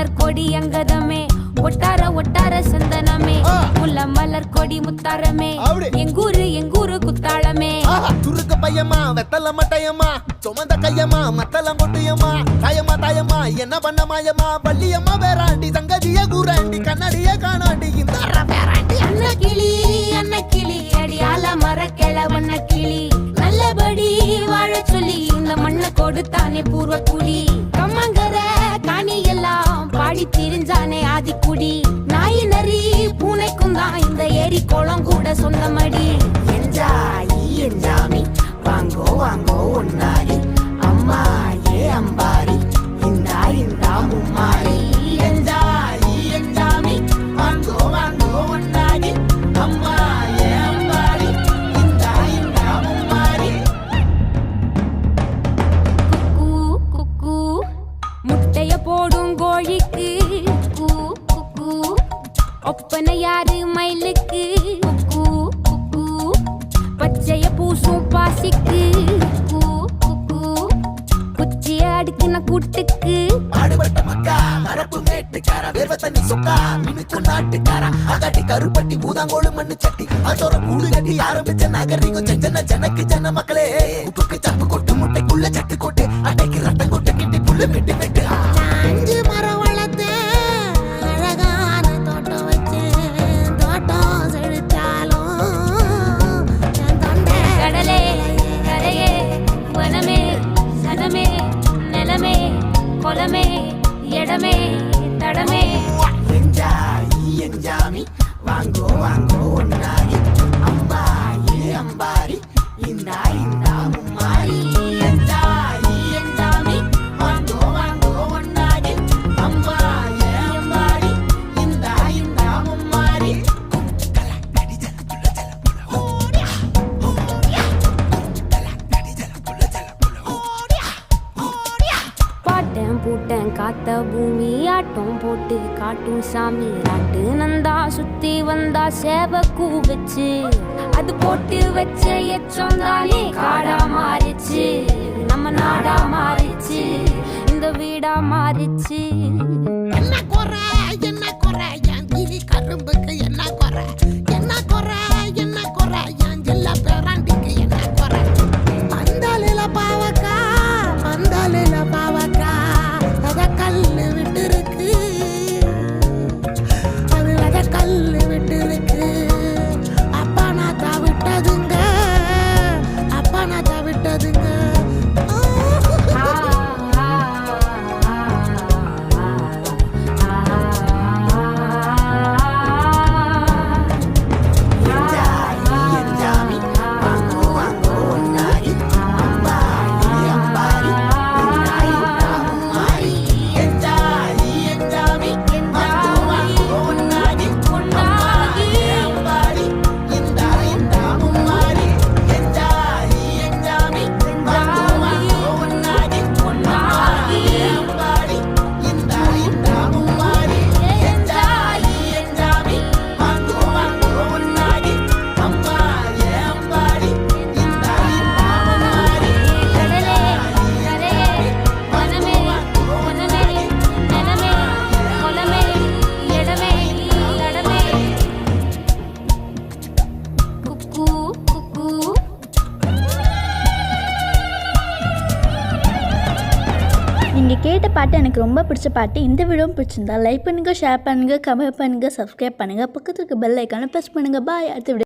மலர் கொடி அங்கதமே ஒட்டார ஒட்டார சந்தனமே முல்ல மலர் கொடி முத்தாரமே எங்கூரு குத்தாளமே துருக்க பையமா வெத்தல மட்டையம்மா சுமந்த கையம்மா மத்தல மொட்டையம்மா தாயம்மா என்ன பண்ண மாயம்மா பள்ளியம்மா வேறாண்டி சங்கதிய கூறாண்டி கண்ணடிய காணாண்டி இந்த அன்ன கிளி அடியால மர கிளவண்ண கிளி நல்லபடி வாழ சொல்லி இந்த மண்ணை கொடுத்தானே பூர்வ குடி கம்மங்கர காணி எல்லாம் பாடி திரிஞ்சானே ஆதிக்குடி நாய் நரி பூனைக்கும் தான் இந்த ஏரி குளம் கூட சொந்தமடி என்ஜாமி வாங்கோ வாங்கோ ஒன்னாரி அம்மா ஏ அம்பாரி இந்தா மும்மாரி என்ஜாமி வாங்கோ வாங்கோ ஒன்னாரி அம்மா ஏ அம்பாரி இந்தா மும்மாரி குக்கு முட்டைய போடும் கோழிக்கு குக்கு ஒப்பனை யாரு மயிலுக்கு குக்கு பச்சைய பூசும் பாசிக்கு குச்சிய அடுக்குன கூட்டுக்கு ஆடுபட்ட மக்கா மரப்பு மேட்டுக்கார வேர்வ தண்ணி சொக்கா மினுக்கு நாட்டுக்கார அகாட்டி கருப்பட்டி பூதாங்கோடு மண்ணு சட்டி அதோட கூடு கட்டி ஆரம்பிச்ச நகரிக்கும் செஞ்சன ஜனக்கு ஜன மக்களே உப்புக்கு சப்பு கொட்டு முட்டைக்குள்ள சட்டு கொட்டு அட்டைக்கு ரத்தம் கொட்டு கிட்டி புல்லு வெட்டி வெட்டு 5 மரம் வளர்த்தேன் அழகான தோட்டம் வச்சேன் தோட்டம் செழித்தாலும் என் தொண்டை கடலே கரையே வனமே சனமே நிலமே கொலமே இடமே தடமே என்ஜாமி வாங்கோ வாங்கோ ஒன்னாரி அம்பா ஏ அம்பாரி இந்தா மும்மாரி என்ஜாமி வாங்கோ வாங்கோ ஒன்னாரி அம்பா ஏ அம்பாரி இந்தா மும்மாரி பாட்டன் பூட்டன் காத்த பூமி ஆட்டம் போட்டு காட்டும் சாமி நாட்டு நந்தா சுத்தி வந்தா சேவ கூ வச்சு அது போட்டு வச்ச எச்சம் தானே காடா மாறிச்சு நம்ம நாடா மாறிச்சு இந்த வீடா மாறிச்சு என்ன குறை என் கிளி கரும்புக்கு என்ன குறை என் ஜில்ல பேராண்டிக்கு என்ன குறை பந்தலில பாவக்கா அத கல்லு விட்டு இருக்கு அப்பா நான் விட்டதுங்க என்ஜாமி வாங்கோ வாங்கோ ஒன்னாரி அம்பா ஏ அம்பாரி இந்தா மும்மாரி என்ஜாமி வாங்கோ வாங்கோ ஒன்னாரி அம்பா ஏ அம்பாரி இந்தா மும்மாரி என்ஜாமி வாங்கோ வாங்கோ ஒன்னாரி அம்பா ஏ அம்பாரி இந்தா மும்மாரி என்ஜாமி வாங்கோ வாங்கோ ஒன்னாரி அம்பா ஏ அம்பாரி இந்தா மும்மாரி கடலே கரையே வனமே வனமே நிலமே கொலமே இடமே தடமே குக்கு நீங்கள் கேட்ட பாட்டு எனக்கு ரொம்ப பிடிச்ச பாட்டு. இந்த வீடியோவும் பிடிச்சிருந்தா லைக் பண்ணுங்கள், ஷேர் பண்ணுங்கள், கமெண்ட் பண்ணுங்கள், சப்ஸ்கிரைப் பண்ணுங்கள், பக்கத்துக்கு பெல் ஐக்கானை ப்ரெஸ் பண்ணுங்கள். பாய். அடுத்த வீடியோ